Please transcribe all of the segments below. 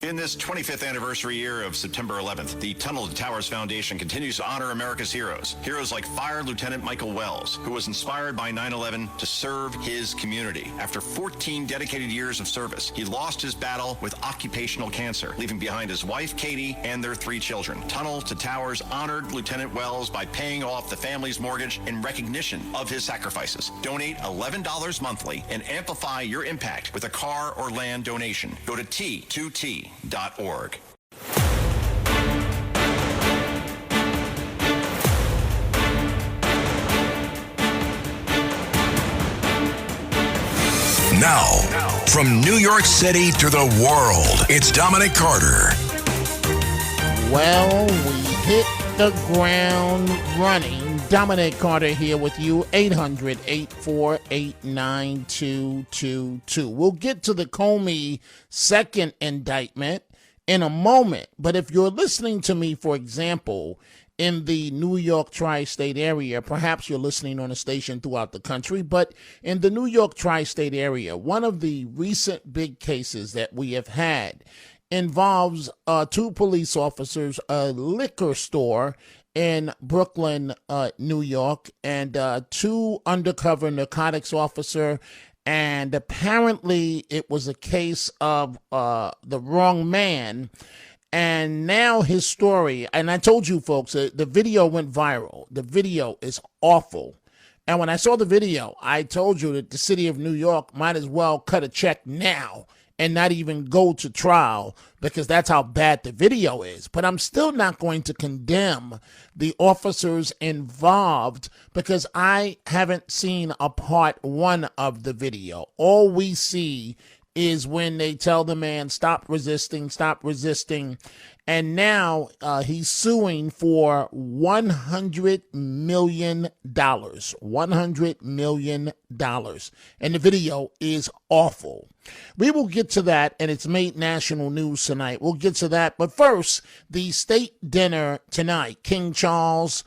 In this 25th anniversary year of September 11th, the Tunnel to Towers Foundation continues to honor America's heroes. Heroes like Fire Lieutenant Michael Wells, who was inspired by 9/11 to serve his community. After 14 dedicated years of service, he lost his battle with occupational cancer, leaving behind his wife, Katie, and their 3 children. Tunnel to Towers honored Lieutenant Wells by paying off the family's mortgage in recognition of his sacrifices. Donate $11 monthly and amplify your impact with a car or land donation. Go to T2T.org. Now, from New York City to the world, it's Dominic Carter. Well, we hit the ground running. Dominic Carter here with you, 800-848-9222. We'll get to the Comey second indictment in a moment, but if you're listening to me, for example, in the New York tri-state area, perhaps you're listening on a station throughout the country, but in the New York tri-state area, one of the recent big cases that we have had involves 2 police officers, a liquor store in Brooklyn, New York, and 2 undercover narcotics officer. And apparently it was a case of the wrong man. And now his story, and I told you folks, the video went viral. The video is awful. And when I saw the video, I told you that the city of New York might as well cut a check now and not even go to trial, because that's how bad the video is. But I'm still not going to condemn the officers involved, because I haven't seen a part 1 of the video. All we see is when they tell the man, stop resisting. And now he's suing for $100 million. $100 million. And the video is awful. We will get to that, and it's made national news tonight. We'll get to that. But first, the state dinner tonight, King Charles,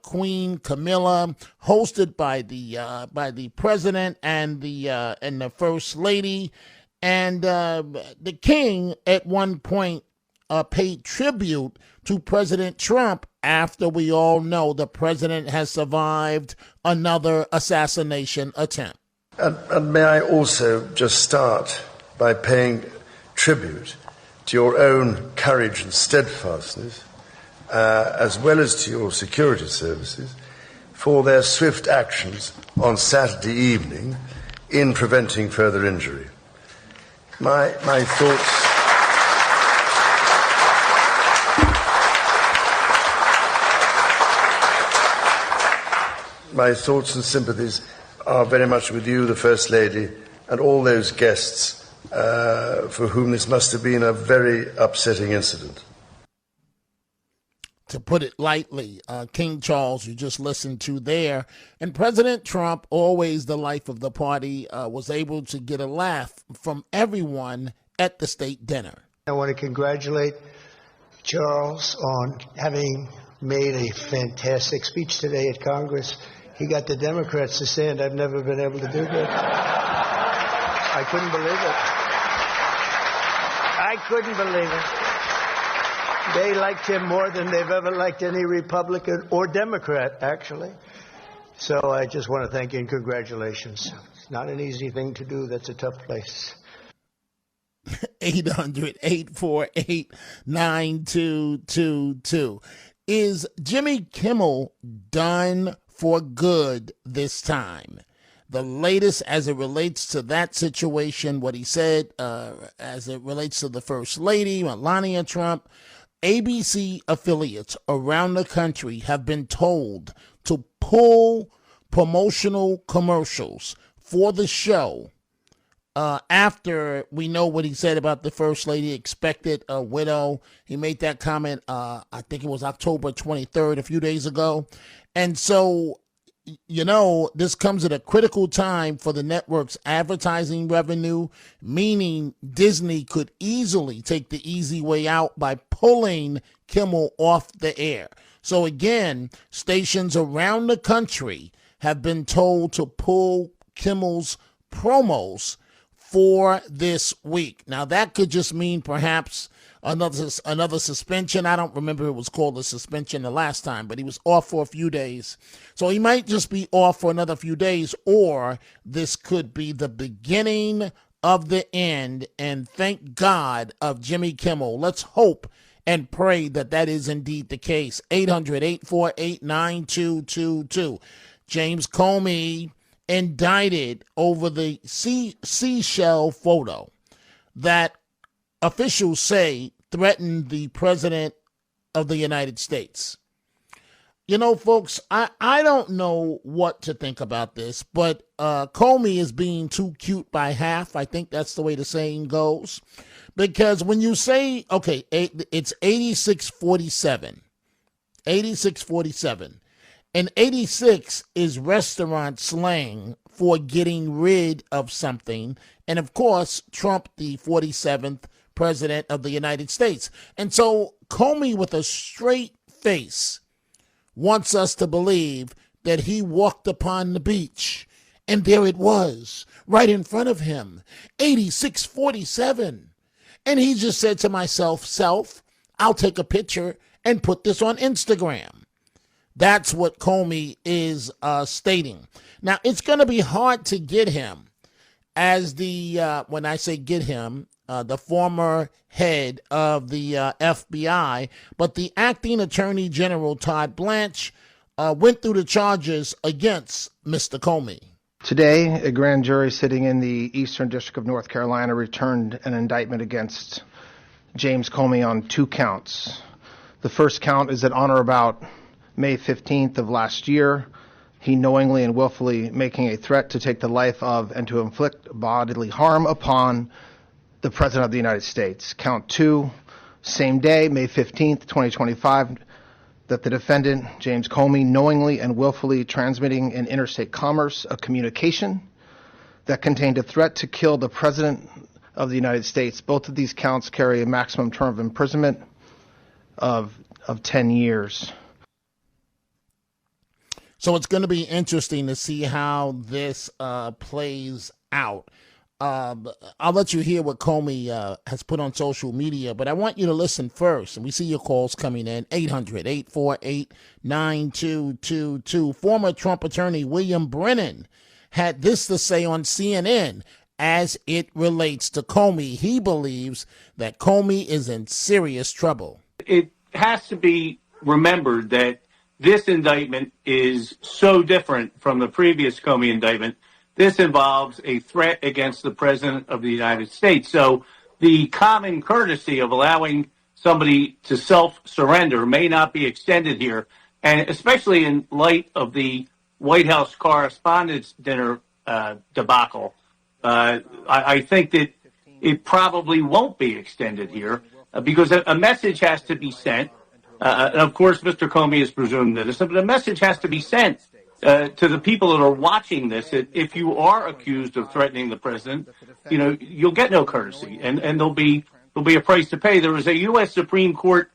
Queen Camilla, hosted by the president and the first lady. And the king at one point paid tribute to President Trump, after we all know the president has survived another assassination attempt. And may I also just start by paying tribute to your own courage and steadfastness, as well as to your security services, for their swift actions on Saturday evening in preventing further injury. My thoughts and sympathies are very much with you, the First Lady, and all those guests for whom this must have been a very upsetting incident. To put it lightly, King Charles, you just listened to there, and President Trump, always the life of the party, was able to get a laugh from everyone at the state dinner. I want to congratulate Charles on having made a fantastic speech today at Congress. He got the Democrats to stand. I've never been able to do that. I couldn't believe it. They liked him more than they've ever liked any Republican or Democrat, actually. So I just want to thank you and congratulations. It's not an easy thing to do. That's a tough place. 800-848-9222. Is Jimmy Kimmel done for good this time? The latest as it relates to that situation, what he said as it relates to the First Lady, Melania Trump. ABC affiliates around the country have been told to pull promotional commercials for the show after we know what he said about the First Lady, expected a widow. He made that comment, I think it was October 23rd, a few days ago. And so, you know, this comes at a critical time for the network's advertising revenue, meaning Disney could easily take the easy way out by pulling Kimmel off the air. So again, stations around the country have been told to pull Kimmel's promos for this week. Now, that could just mean perhaps another suspension. I don't remember if it was called a suspension the last time, but he was off for a few days. So he might just be off for another few days, or this could be the beginning of the end, and thank God, of Jimmy Kimmel. Let's hope and pray that that is indeed the case. 800-848-9222. James Comey indicted over the seashell photo that officials say threatened the president of the United States. You know, folks, I don't know what to think about this, but Comey is being too cute by half. I think that's the way the saying goes. Because when you say, okay, it's 8647, 8647, and 86 is restaurant slang for getting rid of something. And of course, Trump, the 47th president of the United States. And so Comey, with a straight face, wants us to believe that he walked upon the beach and there it was, right in front of him, 8647. And he just said to myself, I'll take a picture and put this on Instagram. That's what Comey is stating. Now, it's going to be hard to get him as when I say get him, the former head of the FBI, but the acting Attorney General, Todd Blanche, went through the charges against Mr. Comey. Today, a grand jury sitting in the Eastern District of North Carolina returned an indictment against James Comey on 2 counts. The first count is that on or about May 15th of last year, he knowingly and willfully making a threat to take the life of and to inflict bodily harm upon the President of the United States. Count 2, same day, May 15th, 2025, that the defendant, James Comey, knowingly and willfully transmitting in interstate commerce a communication that contained a threat to kill the President of the United States. Both of these counts carry a maximum term of imprisonment of 10 years. So it's going to be interesting to see how this plays out. I'll let you hear what Comey has put on social media, but I want you to listen first. And we see your calls coming in, 800-848-9222. Former Trump attorney William Brennan had this to say on CNN as it relates to Comey. He believes that Comey is in serious trouble. It has to be remembered that this indictment is so different from the previous Comey indictment. This involves a threat against the President of the United States. So the common courtesy of allowing somebody to self-surrender may not be extended here, and especially in light of the White House Correspondents' Dinner debacle, I think that it probably won't be extended here because a message has to be sent. And of course, Mr. Comey is presumed innocent, but a message has to be sent to the people that are watching this. That if you are accused of threatening the president, you'll get no courtesy, and there'll be a price to pay. There was a U.S. Supreme Court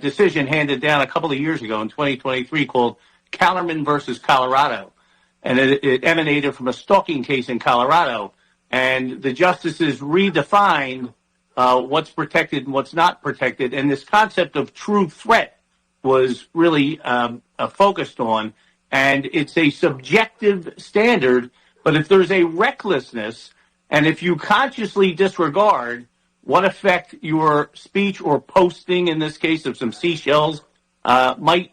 decision handed down a couple of years ago in 2023 called Kellerman versus Colorado, and it emanated from a stalking case in Colorado, and the justices redefined what's protected and what's not protected. And this concept of true threat was really focused on. And it's a subjective standard. But if there's a recklessness, and if you consciously disregard what effect your speech or posting, in this case of some seashells, might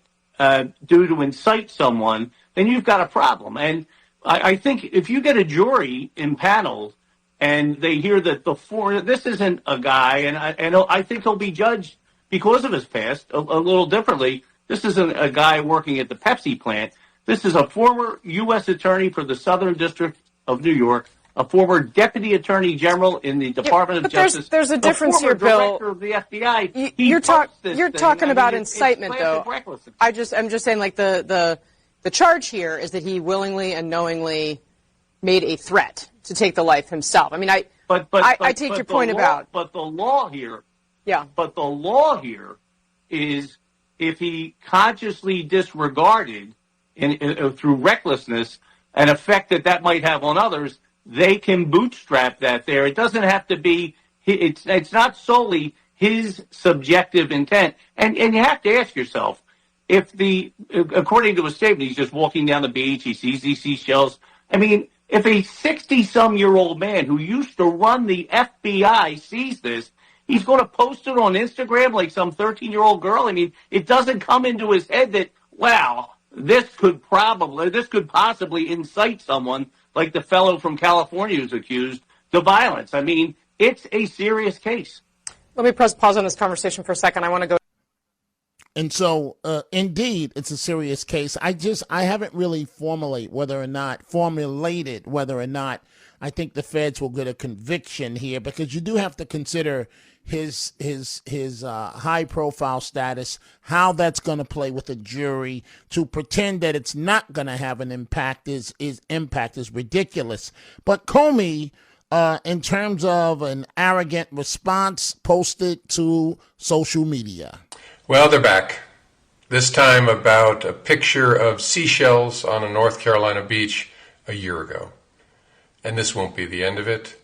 do to incite someone, then you've got a problem. And I think if you get a jury impaneled, and they hear that this isn't a guy, and I think he'll be judged because of his past a little differently. This isn't a guy working at the Pepsi plant. This is a former U.S. attorney for the Southern District of New York, a former deputy attorney general in the Department of Justice. There's a difference here, Bill. Director of the FBI. You're talking about incitement, though. I'm just saying, like the charge here is that he willingly and knowingly made a threat to take the life himself. I mean, I take your point about. But the law here. Yeah. But the law here is if he consciously disregarded through recklessness an effect that might have on others, they can bootstrap that there. It doesn't have to be, it's not solely his subjective intent. And you have to ask yourself, if according to a statement, he's just walking down the beach, he sees these seashells. I mean, if a 60-some-year-old man who used to run the FBI sees this, he's going to post it on Instagram like some 13-year-old girl. I mean, it doesn't come into his head that, wow, this could possibly incite someone like the fellow from California who's accused to violence. I mean, it's a serious case. Let me press pause on this conversation for a second. I want to go. And so, indeed, it's a serious case. I haven't really formulated whether or not I think the feds will get a conviction here, because you do have to consider his high profile status, how that's going to play with the jury. To pretend that it's not going to have an impact is ridiculous. But Comey, in terms of an arrogant response, posted to social media. Well, they're back. This time about a picture of seashells on a North Carolina beach a year ago. And this won't be the end of it.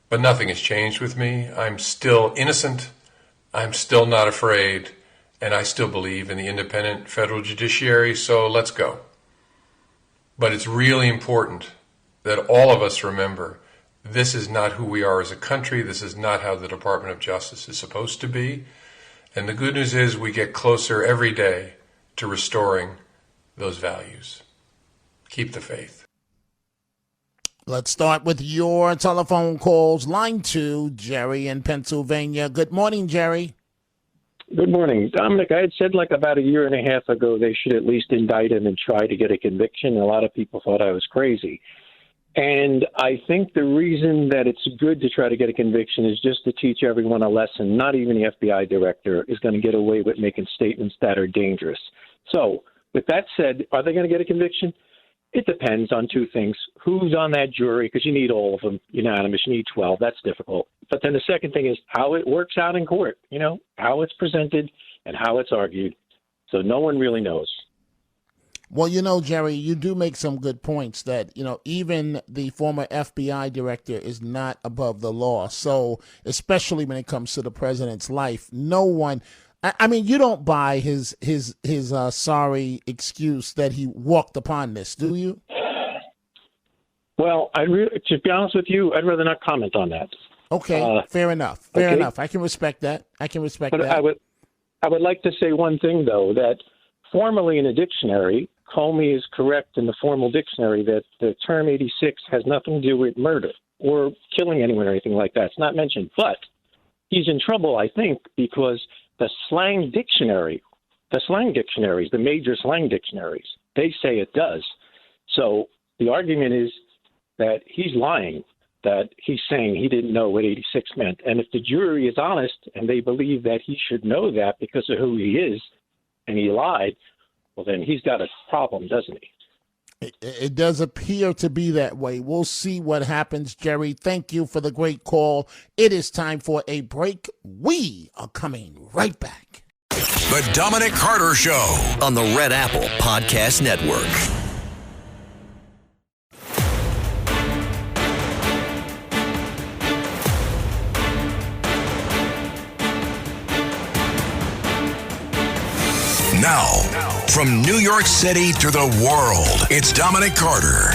But nothing has changed with me. I'm still innocent. I'm still not afraid. And I still believe in the independent federal judiciary, so let's go. But it's really important that all of us remember this is not who we are as a country. This is not how the Department of Justice is supposed to be. And the good news is we get closer every day to restoring those values. Keep the faith. Let's start with your telephone calls. Line 2, Jerry in Pennsylvania. Good morning, Jerry. Good morning. Dominic, I had said like about a year and a half ago they should at least indict him and try to get a conviction. A lot of people thought I was crazy. And I think the reason that it's good to try to get a conviction is just to teach everyone a lesson. Not even the FBI director is going to get away with making statements that are dangerous. So with that said, are they going to get a conviction? It depends on two things. Who's on that jury, because you need all of them unanimous. You need 12. That's difficult. But then the second thing is how it works out in court, how it's presented and how it's argued. So no one really knows. Well, Jerry, you do make some good points that, even the former FBI director is not above the law. So especially when it comes to the president's life, no one, I mean, you don't buy his sorry excuse that he walked upon this, do you? Well, to be honest with you, I'd rather not comment on that. Okay, fair enough. Fair enough. I can respect that. But I would like to say one thing, though, that formally in a dictionary, Comey is correct in the formal dictionary that the term 86 has nothing to do with murder or killing anyone or anything like that. It's not mentioned. But he's in trouble, I think, because the slang dictionaries, the major slang dictionaries, they say it does. So the argument is that he's lying, that he's saying he didn't know what 86 meant. And if the jury is honest and they believe that he should know that because of who he is and he lied, well, then he's got a problem, doesn't he? It does appear to be that way. We'll see what happens, Jerry. Thank you for the great call. It is time for a break. We are coming right back. The Dominic Carter Show on the Red Apple Podcast Network. Now, from New York City to the world, it's Dominic Carter.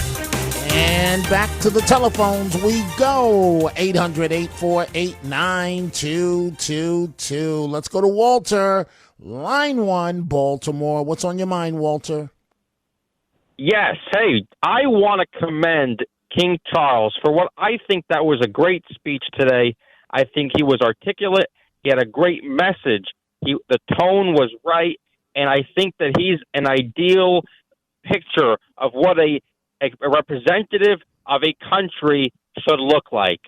And back to the telephones we go. 800-848-9222. Let's go to Walter. Line 1, Baltimore. What's on your mind, Walter? Yes. Hey, I want to commend King Charles for what I think that was a great speech today. I think he was articulate. He had a great message. The tone was right. And I think that he's an ideal picture of what a representative of a country should look like.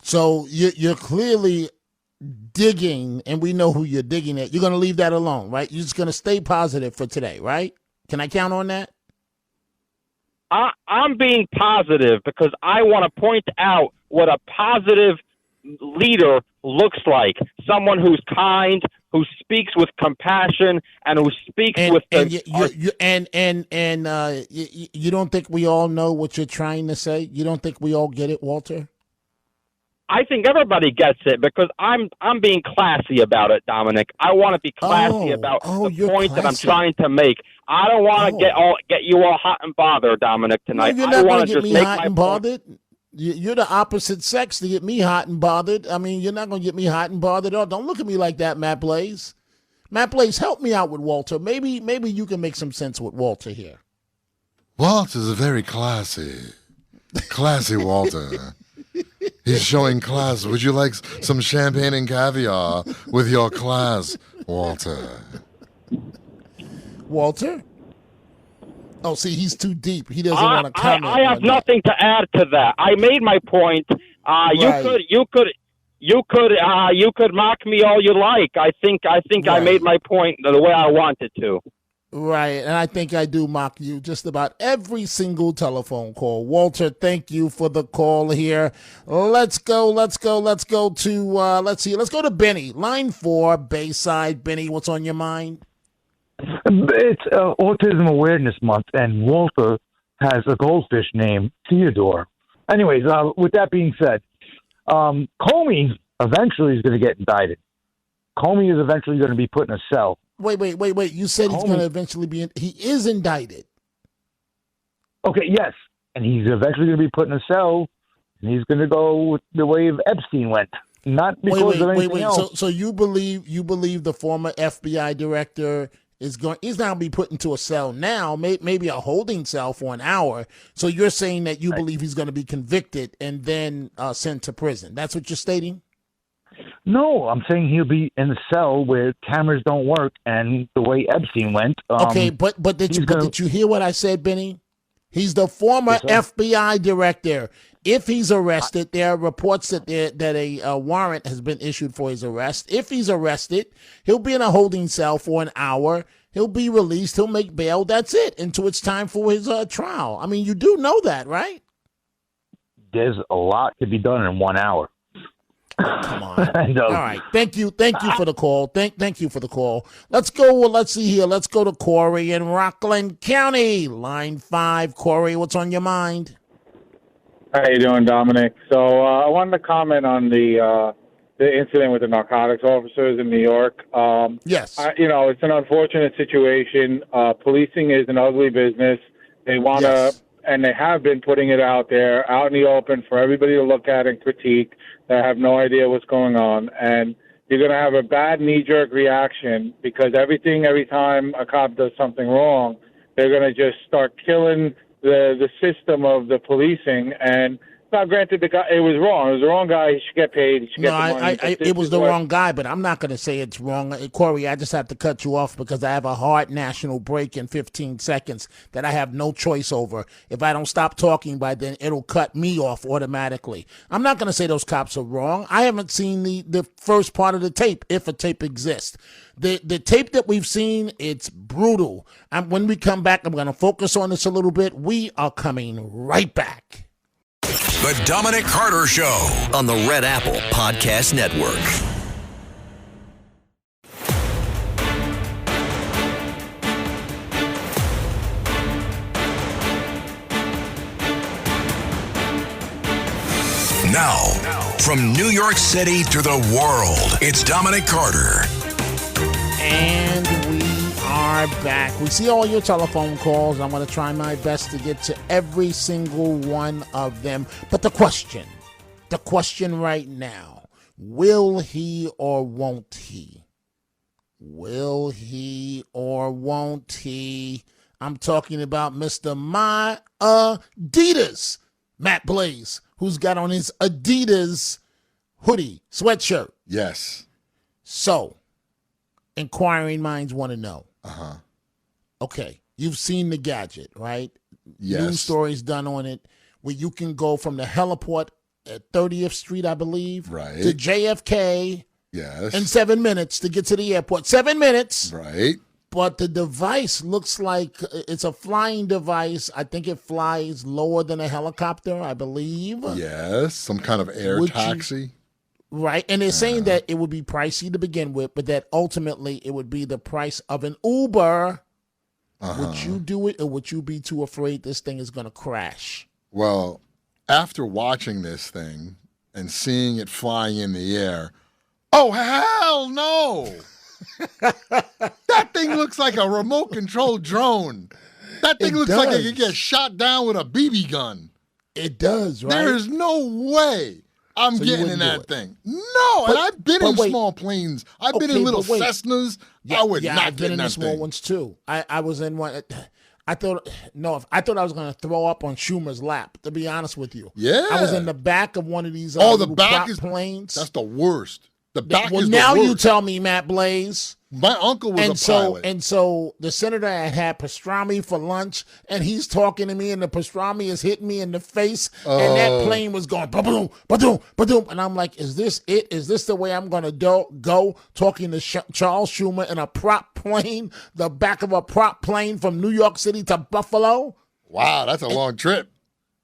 So you're clearly digging, and we know who you're digging at. You're going to leave that alone, right? You're just going to stay positive for today, right? Can I count on that? I'm being positive because I want to point out what a positive leader looks like. Someone who's kind, who speaks with compassion and who speaks with you don't think we all know what you're trying to say? You don't think we all get it, Walter? I think everybody gets it because I'm being classy about it, Dominic. I want to be classy about the point that I'm trying to make. I don't want to get you all hot and bothered, Dominic, tonight. No, you're not going to get me hot and bothered. You're the opposite sex to get me hot and bothered. I mean, you're not going to get me hot and bothered. Oh, don't look at me like that, Matt Blaze. Matt Blaze, help me out with Walter. Maybe you can make some sense with Walter here. Walter's a very classy Walter. He's showing class. Would you like some champagne and caviar with your class, Walter? Walter? Oh, see, he's too deep. He doesn't want to comment. I have nothing to add to that. I made my point. You could mock me all you like. I think I made my point the way I wanted to. Right, and I think I do mock you just about every single telephone call. Walter, thank you for the call here. Let's go to Benny. Line 4, Bayside. Benny, what's on your mind? It's Autism Awareness Month, and Walter has a goldfish named Theodore. Anyways, with that being said, Comey eventually is going to get indicted. Comey is eventually going to be put in a cell. Wait. You said he's going to eventually be he is indicted. Okay, yes. And he's eventually going to be put in a cell, and he's going to go with the way of Epstein went. Not because of anything else. So you believe the former FBI director he's now going to be put into a cell now, maybe a holding cell for an hour. So you're saying that you believe he's going to be convicted and then sent to prison. That's what you're stating? No, I'm saying he'll be in the cell where cameras don't work, and the way Epstein went. Okay, but did you hear what I said, Benny? He's the former FBI director. If he's arrested, there are reports that a warrant has been issued for his arrest. If he's arrested, he'll be in a holding cell for an hour. He'll be released. He'll make bail. That's it until it's time for his trial. I mean, you do know that, right? There's a lot to be done in 1 hour. Come on. All right. Thank you for the call. Thank you for the call. Let's go. Let's see here. Let's go to Corey in Rockland County. Line 5. Corey, what's on your mind? How you doing, Dominic? So I wanted to comment on the incident with the narcotics officers in New York. Yes. It's an unfortunate situation. Policing is an ugly business. They want to, and they have been putting it out there, out in the open for everybody to look at and critique. That have no idea what's going on. And you're going to have a bad knee-jerk reaction because every time a cop does something wrong, they're going to just start killing the system of the policing. And now, granted, the guy, it was wrong. It was the wrong guy. He should get paid. He should get the money. It was the wrong guy, but I'm not going to say it's wrong. Corey, I just have to cut you off because I have a hard national break in 15 seconds that I have no choice over. If I don't stop talking by then, it'll cut me off automatically. I'm not going to say those cops are wrong. I haven't seen the first part of the tape, if a tape exists. The tape that we've seen, it's brutal. When we come back, I'm going to focus on this a little bit. We are coming right back. The Dominic Carter Show on the Red Apple Podcast Network. Now, from New York City to the world, it's Dominic Carter. And we are back. We see all your telephone calls. I'm going to try my best to get to every single one of them. But the question right now, will he or won't he? Will he or won't he? I'm talking about Mr. My Adidas, Matt Blaze, who's got on his Adidas hoodie, sweatshirt. Yes. So, inquiring minds want to know. Uh-huh. Okay, you've seen the gadget, right? Yes. News stories done on it where you can go from the heliport at 30th Street, I believe, right, to JFK yes, in 7 minutes to get to the airport. 7 minutes. Right. But the device looks like it's a flying device. I think it flies lower than a helicopter, I believe. Yes, some kind of air taxi. Right, and they're saying that it would be pricey to begin with, but that ultimately it would be the price of an Uber. Would you do it, or would you be too afraid this thing is going to crash? Well, after watching this thing and seeing it flying in the air, oh, hell no! That thing looks like a remote-controlled drone. That thing looks like it could get shot down with a BB gun. It does, right? There is no way I'm getting in that thing. No, and I've been in small planes. I've been in little Cessnas. I would not I've get been in the that small thing. ones too. I was in one. I thought I was going to throw up on Schumer's lap. To be honest with you, Yeah. I was in the back of one of these. The little back prop is planes. That's the worst. The back Well, is now the worst. you tell me, Matt Blaze. My uncle was a pilot. And so the senator had pastrami for lunch, and he's talking to me, and the pastrami is hitting me in the face, and that plane was going ba-boom, ba-doom, ba-doom. And I'm like, is this it? Is this the way I'm going to go talking to Charles Schumer in a prop plane, the back of a prop plane from New York City to Buffalo? Wow, that's a long trip.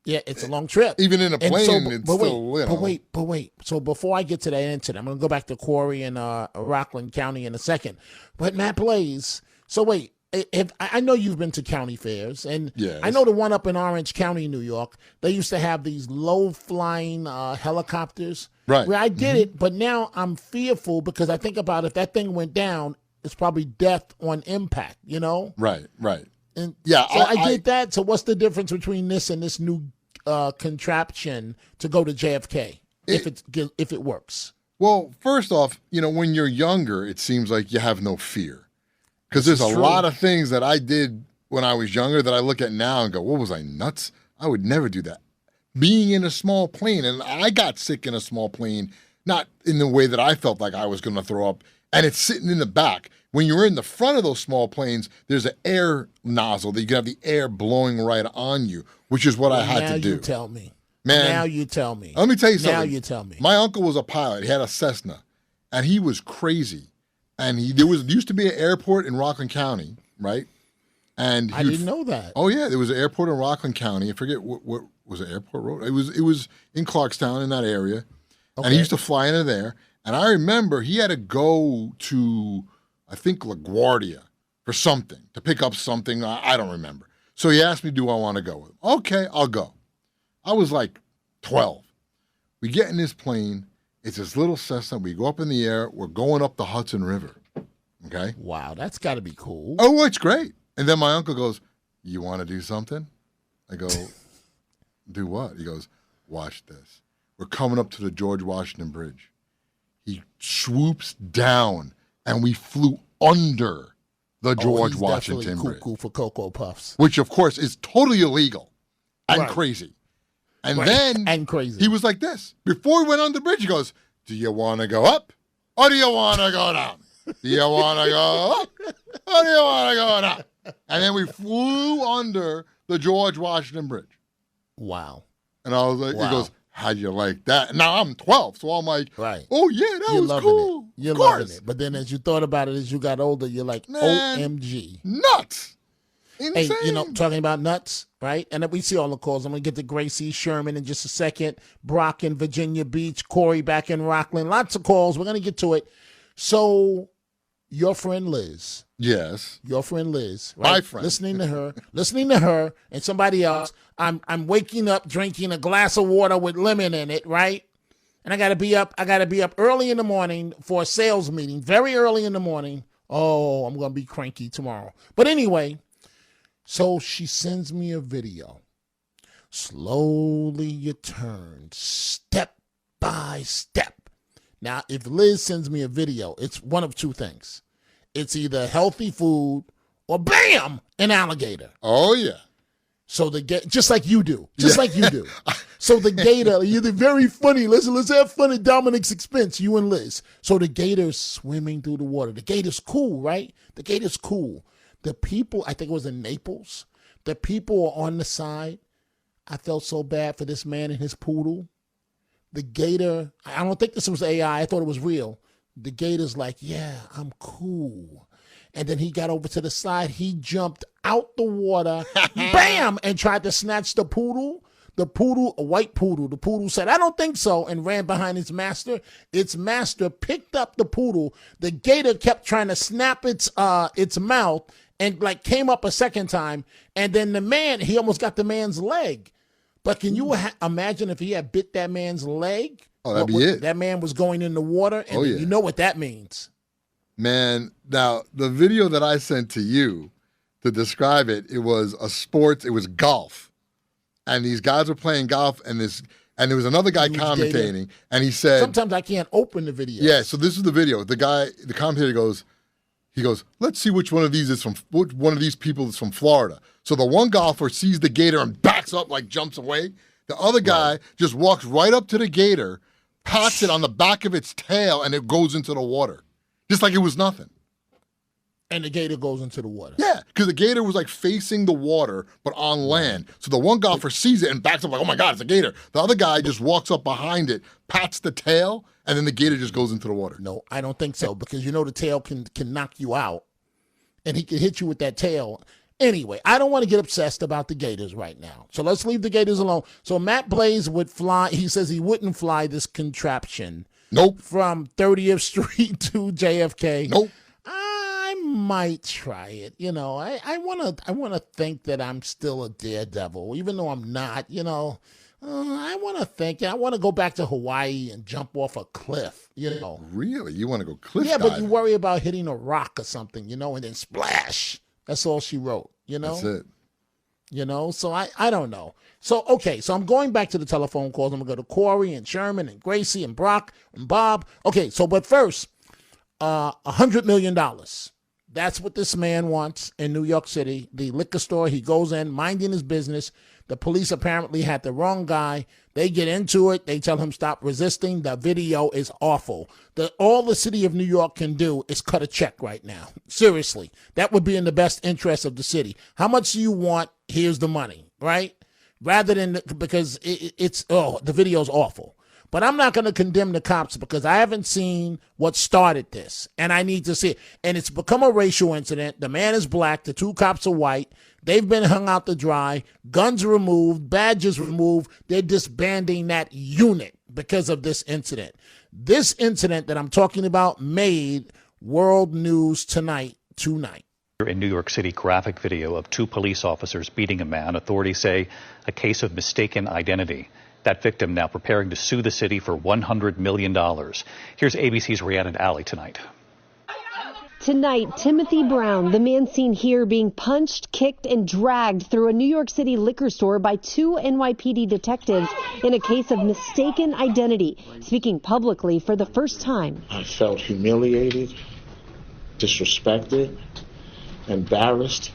Yeah, it's a long trip. Even in a plane, it's but still, you know. But wait. So before I get to that incident, I'm going to go back to Corey and Rockland County in a second. But Matt Blaze, so wait, I know you've been to county fairs, and Yes. I know the one up in Orange County, New York, they used to have these low-flying helicopters. Right. Where I did it, but now I'm fearful because I think about if that thing went down, it's probably death on impact, you know? Right. And Yeah, so I did that. So what's the difference between this and this new contraption to go to JFK if it works? Well, first off, you know, when you're younger, it seems like you have no fear. Because there's a lot of things that I did when I was younger that I look at now and go, what was I, nuts? I would never do that. Being in a small plane, and I got sick in a small plane, not in the way that I felt like I was going to throw up, and it's sitting in the back. When you're in the front of those small planes, there's an air nozzle that you can have the air blowing right on you, which is what I had to do. Now you tell me. Man, now you tell me. Let me tell you something. Now you tell me. My uncle was a pilot. He had a Cessna, and he was crazy. And there used to be an airport in Rockland County, right? And I didn't know that. Oh yeah, there was an airport in Rockland County. I forget what was it, Airport Road. It was in Clarkstown in that area, and he used to fly into there. And I remember he had to go to, I think, LaGuardia for something, to pick up something. I don't remember. So he asked me, do I want to go with him? Okay, I'll go. I was like 12. We get in this plane. It's this little Cessna. We go up in the air. We're going up the Hudson River. Okay? Wow, that's got to be cool. Oh, it's great. And then my uncle goes, you want to do something? I go, do what? He goes, watch this. We're coming up to the George Washington Bridge. He swoops down, and we flew under the George Washington Bridge. Cuckoo for Cocoa Puffs. Which, of course, is totally illegal and crazy. And then he was like this. Before we went on the bridge, he goes, do you want to go up or do you want to go down? Do you want to go up or do you want to go down? And then we flew under the George Washington Bridge. Wow. And I was like, he goes, how'd you like that? Now I'm 12, so I'm like, oh, yeah, that You're was loving cool. It. You're of course. loving it. But then as you thought about it, as you got older, you're like, Man, OMG. Nuts. Insane. Hey, talking about nuts, right? And then we see all the calls. I'm going to get to Gracie Sherman in just a second. Brock in Virginia Beach. Corey back in Rockland. Lots of calls. We're going to get to it. So your friend Liz. Yes. Your friend Liz. Right? My friend. Listening to her and somebody else. I'm waking up drinking a glass of water with lemon in it, right? And I got to be up early in the morning for a sales meeting, very early in the morning. Oh, I'm going to be cranky tomorrow. But anyway, so she sends me a video. Slowly you turn, step by step. Now, if Liz sends me a video, it's one of two things. It's either healthy food or bam, an alligator. Oh, yeah. So just like you do. Like you do. So the gator, you're very funny. Let's have fun at Dominic's expense, you and Liz. So the gator's swimming through the water. The gator's cool, right? The gator's cool. The people, I think it was in Naples, the people are on the side. I felt so bad for this man and his poodle. The gator, I don't think this was AI. I thought it was real. The gator's like, yeah, I'm cool. And then he got over to the side. He jumped out the water, bam, and tried to snatch the poodle. The poodle, a white poodle, the poodle said, I don't think so, and ran behind its master. Its master picked up the poodle. The gator kept trying to snap its mouth and like came up a second time. And then the man, he almost got the man's leg. But can you imagine if he had bit that man's leg? Oh, that'd be it. That man was going in the water, and you know what that means. Man, now, the video that I sent to you to describe it, it was it was golf. And these guys were playing golf, and there was another guy commentating, and he said, sometimes I can't open the video. Yeah, so this is the video. The commentator goes, let's see which one of these people is from Florida. So the one golfer sees the gator and backs up, like jumps away. The other guy just walks right up to the gator, pats it on the back of its tail, and it goes into the water. Just like it was nothing. And the gator goes into the water. Yeah, because the gator was like facing the water, but on land. So the one golfer sees it and backs up like, oh my God, it's a gator. The other guy just walks up behind it, pats the tail, and then the gator just goes into the water. No, I don't think so, because you know the tail can knock you out. And he can hit you with that tail. Anyway, I don't want to get obsessed about the gators right now. So let's leave the gators alone. So Matt Blaze would fly. He says he wouldn't fly this contraption. Nope. From 30th Street to JFK. Nope. I might try it. You know, I wanna think that I'm still a daredevil, even though I'm not. You know, I want to think. I want to go back to Hawaii and jump off a cliff. You know, really, you want to go cliff? Yeah, diving? but you worry about hitting a rock or something. You know, and then splash. That's all she wrote. You know, that's it. You know, so I don't know. So, okay, so I'm going back to the telephone calls. I'm going to go to Corey and Sherman and Gracie and Brock and Bob. Okay, so but first, $100 million. That's what this man wants in New York City. The liquor store, he goes in, minding his business. The police apparently had the wrong guy. They get into it. They tell him stop resisting. The video is awful. All the city of New York can do is cut a check right now. Seriously, that would be in the best interest of the city. How much do you want? Here's the money, right? Rather than, because the video's awful. But I'm not going to condemn the cops because I haven't seen what started this, and I need to see it. And it's become a racial incident. The man is black. The two cops are white. They've been hung out to dry. Guns removed. Badges removed. They're disbanding that unit because of this incident. This incident that I'm talking about made world news tonight. In New York City, graphic video of two police officers beating a man. Authorities say a case of mistaken identity. That victim now preparing to sue the city for $100 million. Here's ABC's Rhiannon Alley tonight. Tonight, Timothy Brown, the man seen here being punched, kicked, and dragged through a New York City liquor store by two NYPD detectives in a case of mistaken identity, speaking publicly for the first time. I felt humiliated, disrespected, embarrassed,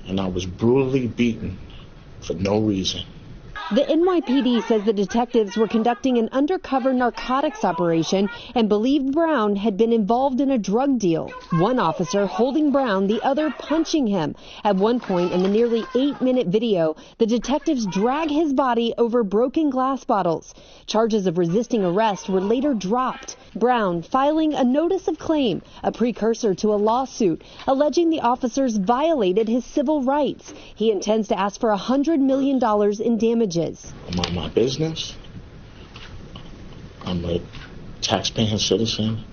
and I was brutally beaten for no reason. The NYPD says the detectives were conducting an undercover narcotics operation and believed Brown had been involved in a drug deal. One officer holding Brown, the other punching him. At one point in the nearly 8-minute video, the detectives drag his body over broken glass bottles. Charges of resisting arrest were later dropped. Brown filing a notice of claim, a precursor to a lawsuit, alleging the officers violated his civil rights. He intends to ask for $100 million in damages. I'm on my business. I'm a taxpaying citizen.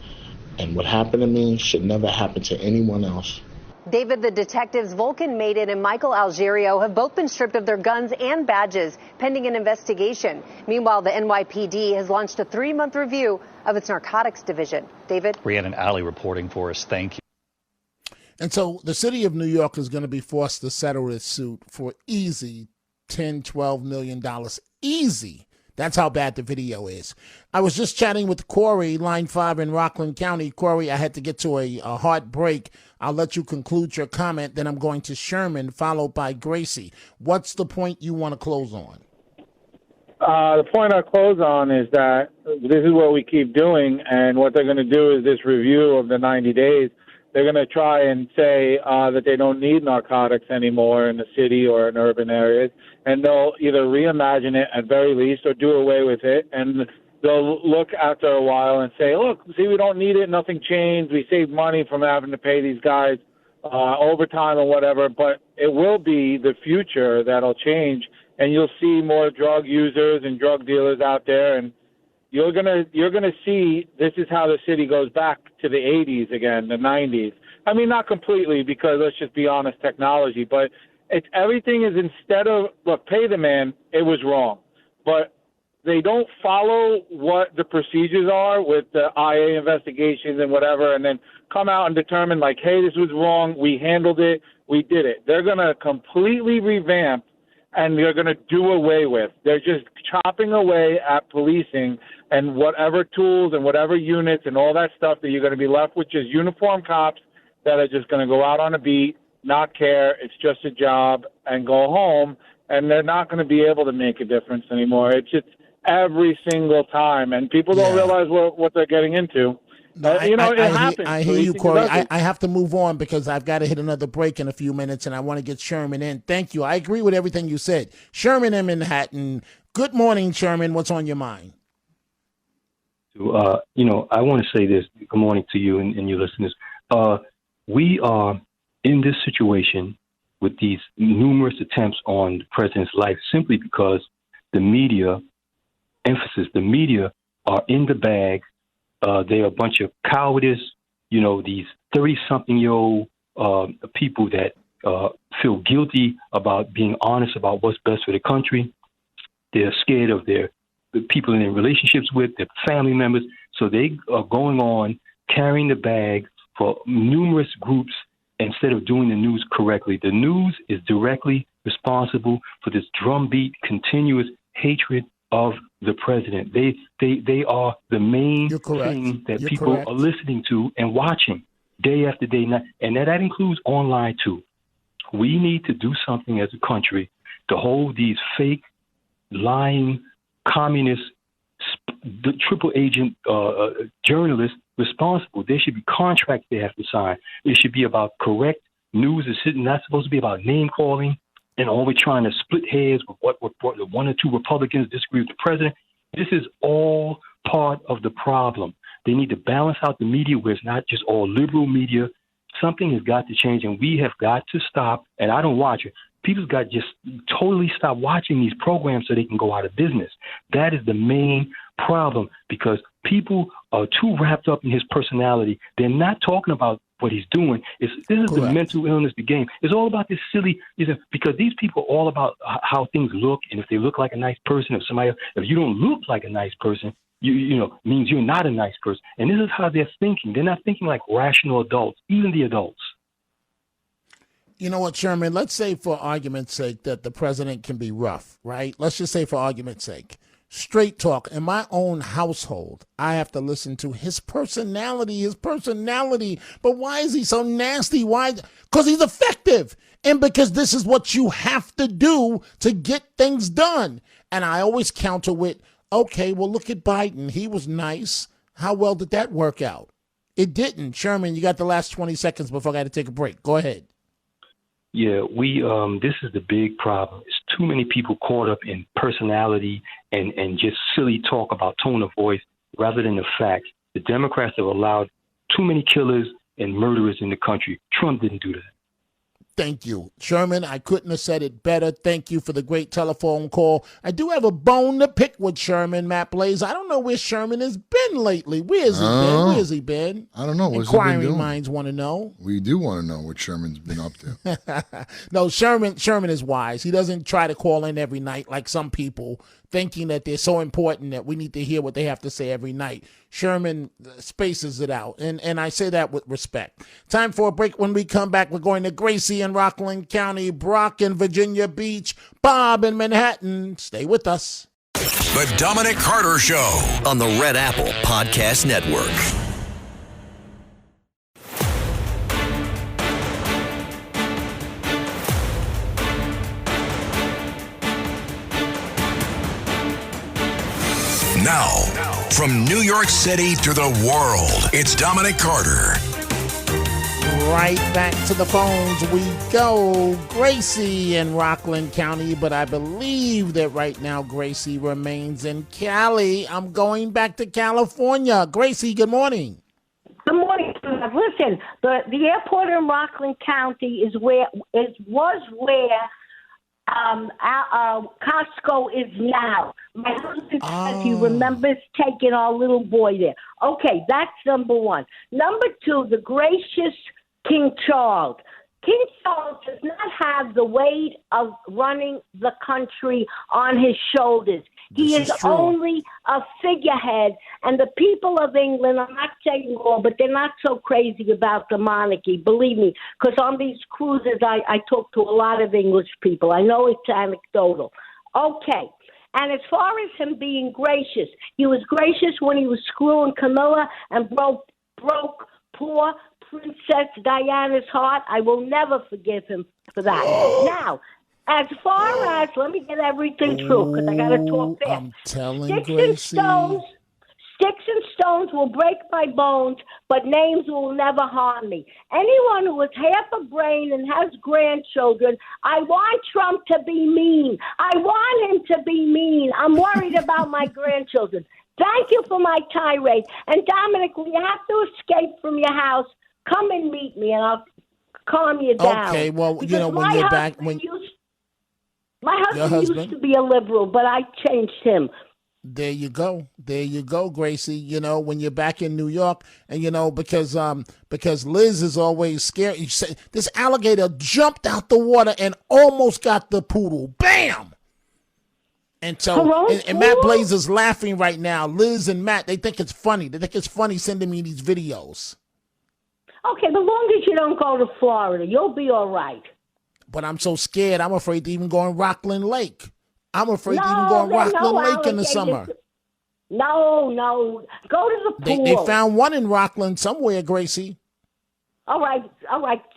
And what happened to me should never happen to anyone else. David, the detectives Vulcan Maiden and Michael Algerio have both been stripped of their guns and badges pending an investigation. Meanwhile, the NYPD has launched a 3-month review of its narcotics division. David? Rhiannon Alley reporting for us. Thank you. And so the city of New York is going to be forced to settle this suit for easy $10-12 million. Easy. That's how bad the video is. I was just chatting with Corey, Line 5 in Rockland County. Corey, I had to get to a hard break. I'll let you conclude your comment. Then I'm going to Sherman, followed by Gracie. What's the point you want to close on? The point I'll close on is that this is what we keep doing, and what they're going to do is this review of the 90 days. They're going to try and say that they don't need narcotics anymore in the city or in urban areas, and they'll either reimagine it at very least or do away with it, and they'll look after a while and say, look, see, we don't need it, nothing changed, we saved money from having to pay these guys overtime or whatever, but it will be the future that'll change, and you'll see more drug users and drug dealers out there, and you're gonna see this is how the city goes back to the 80s again, the 90s. I mean, not completely, because let's just be honest, technology, but it's everything is instead of, look, pay the man, it was wrong, but they don't follow what the procedures are with the IA investigations and whatever, and then come out and determine, like, hey, this was wrong, we handled it, we did it. They're going to completely revamp, and they're going to do away with. They're just chopping away at policing and whatever tools and whatever units and all that stuff that you're going to be left with just uniformed cops that are just going to go out on a beat, not care, it's just a job, and go home, and they're not going to be able to make a difference anymore. It's just every single time, and people don't realize what they're getting into. It happens. I hear you, Corey. I have to move on because I've got to hit another break in a few minutes, and I want to get Sherman in. Thank you. I agree with everything you said. Sherman in Manhattan. Good morning, Sherman. What's on your mind? I want to say this. Good morning to you and your listeners. We are in this situation with these numerous attempts on the president's life simply because the media are in the bag. They are a bunch of cowardice, these 30-something-year-old people that feel guilty about being honest about what's best for the country. They're scared of the people in their relationships with, their family members. So they are going on carrying the bag for numerous groups instead of doing the news correctly. The news is directly responsible for this drumbeat, continuous hatred of the president. They are the main thing that people are listening to and watching day after day, and that includes online too. We need to do something as a country to hold these fake, lying, communist, the triple agent journalists responsible. There should be contracts they have to sign. It should be about correct news. It's not supposed to be about name calling and always trying to split hairs with what one or two Republicans disagree with the president. This is all part of the problem. They need to balance out the media where it's not just all liberal media. Something has got to change, and we have got to stop, and I don't watch it. People's got to just totally stop watching these programs so they can go out of business. That is the main problem because people are too wrapped up in his personality. They're not talking about what he's doing. This is the mental illness, the game. It's all about this silly, because these people are all about how things look, and if they look like a nice person, if you don't look like a nice person, means you're not a nice person. And this is how they're thinking. They're not thinking like rational adults, even the adults. You know what, Sherman? Let's say for argument's sake that the president can be rough, right? Let's just say for argument's sake. Straight talk. In my own household, I have to listen to his personality. But why is he so nasty? Why? Because he's effective. And because this is what you have to do to get things done. And I always counter with, okay, well, look at Biden. He was nice. How well did that work out? It didn't. Sherman, you got the last 20 seconds before I got to take a break. Go ahead. Yeah, this is the big problem. It's too many people caught up in personality and just silly talk about tone of voice rather than the facts. The Democrats have allowed too many killers and murderers in the country. Trump didn't do that. Thank you. Sherman, I couldn't have said it better. Thank you for the great telephone call. I do have a bone to pick with Sherman, Matt Blaze. I don't know where Sherman has been lately. Where's he been? I don't know. What's Inquiring minds want to know. We do want to know what Sherman's been up to. No, Sherman is wise. He doesn't try to call in every night like some people, thinking that they're so important that we need to hear what they have to say every night. Sherman spaces it out, and I say that with respect. Time for a break. When we come back, we're going to Gracie in Rockland County, Brock in Virginia Beach, Bob in Manhattan. Stay with us. The Dominic Carter Show on the Red Apple Podcast Network. Now, from New York City to the world, it's Dominic Carter. Right back to the phones we go. Gracie in Rockland County, but I believe that right now Gracie remains in Cali. I'm going back to California. Gracie, good morning. Good morning. Listen, the airport in Rockland County was where Costco is now. My husband says he remembers taking our little boy there. Okay, that's number one. Number two, the gracious King Charles. King Charles does not have the weight of running the country on his shoulders. He is only a figurehead, and the people of England, I'm not saying all, but they're not so crazy about the monarchy, believe me, because on these cruises I talk to a lot of English people. I know it's anecdotal. Okay, and as far as him being gracious, he was gracious when he was screwing Camilla and broke poor Princess Diana's heart. I will never forgive him for that. Now, as far as, let me get everything through, because I got to talk fast. I'm telling Gracie. Sticks and stones will break my bones, but names will never harm me. Anyone who has half a brain and has grandchildren, I want Trump to be mean. I want him to be mean. I'm worried about my grandchildren. Thank you for my tirade. And Dominic, when you have to escape from your house, come and meet me, and I'll calm you down. Okay, well, because you know, when you're back, when my husband used to be a liberal, but I changed him. There you go, Gracie. You know, when you're back in New York, and you know, because Liz is always scared. You say, this alligator jumped out the water and almost got the poodle. Bam! And so, and Matt Blaze is laughing right now. Liz and Matt, they think it's funny. They think it's funny sending me these videos. Okay, the long as you don't go to Florida, you'll be all right. But I'm so scared. I'm afraid to even go in Rockland Lake. I'm afraid to even go in Rockland Lake in the summer. No. Go to the pool. They found one in Rockland somewhere, Gracie. All right.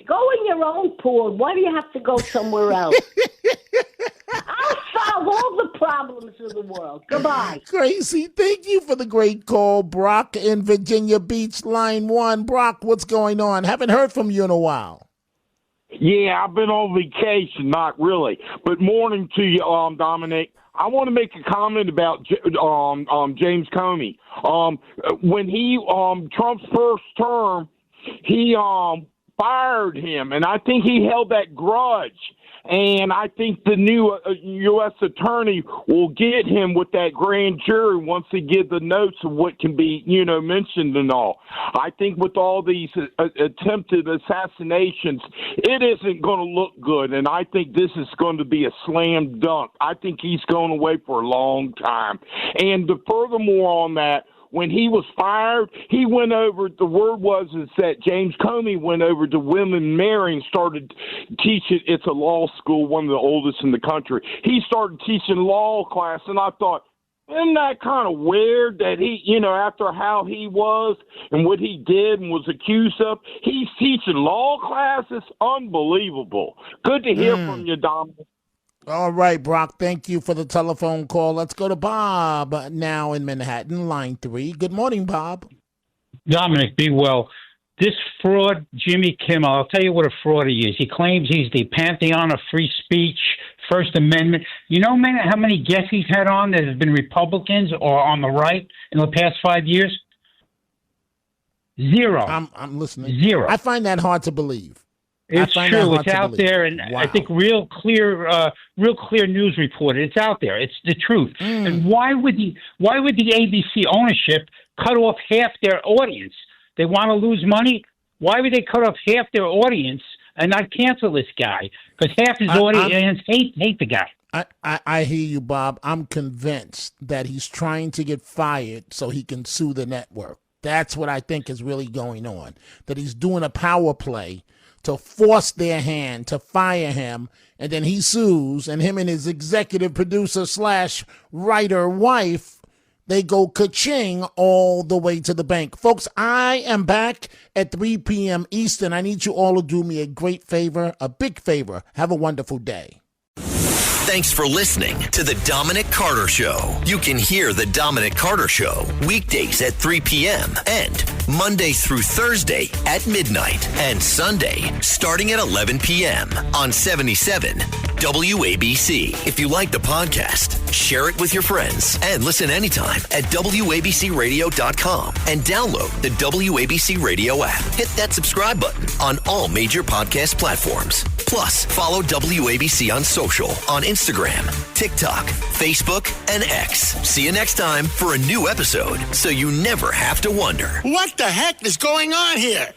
Go in your own pool. Why do you have to go somewhere else? I'll solve all the problems of the world. Goodbye. Gracie, thank you for the great call. Brock in Virginia Beach, line 1. Brock, what's going on? Haven't heard from you in a while. Yeah, I've been on vacation, not really. But morning to you, Dominic. I want to make a comment about James Comey. When he Trump's first term, he fired him, and I think he held that grudge. And I think the new U.S. attorney will get him with that grand jury once they give the notes of what can be, mentioned and all. I think with all these attempted assassinations, it isn't going to look good. And I think this is going to be a slam dunk. I think he's going away for a long time. And furthermore on that, when he was fired, he went over, the word is that James Comey went over to William Mary and started teaching, it's a law school, one of the oldest in the country. He started teaching law class, and I thought, isn't that kind of weird that he, after how he was and what he did and was accused of, he's teaching law classes? Unbelievable. Good to hear from you, Dominic. All right, Brock, thank you for the telephone call. Let's go to Bob now in Manhattan, line 3. Good morning, Bob. Dominic, be well. This fraud, Jimmy Kimmel, I'll tell you what a fraud he is. He claims he's the pantheon of free speech, First Amendment. You know, man, how many guests he's had on that have been Republicans or on the right in the past 5 years? Zero. I'm listening. Zero. I find that hard to believe. It's true. It's out there, and wow. I think real clear news reported. It's out there. It's the truth. And why would the ABC ownership cut off half their audience? They want to lose money. Why would they cut off half their audience and not cancel this guy? Because half his audience hate the guy. I hear you, Bob. I'm convinced that he's trying to get fired so he can sue the network. That's what I think is really going on. That he's doing a power play to force their hand to fire him, and then he sues, and him and his executive producer / writer wife, they go ka-ching all the way to the bank. Folks, I am back at 3 p.m. Eastern. I need you all to do me a great favor, a big favor. Have a wonderful day. Thanks for listening to The Dominic Carter Show. You can hear The Dominic Carter Show weekdays at 3 p.m. and Monday through Thursday at midnight and Sunday starting at 11 p.m. on 77 WABC. If you like the podcast, share it with your friends and listen anytime at WABCRadio.com and download the WABC Radio app. Hit that subscribe button on all major podcast platforms. Plus, follow WABC on social, on Instagram, TikTok, Facebook, and X. See you next time for a new episode, so you never have to wonder. What the heck is going on here?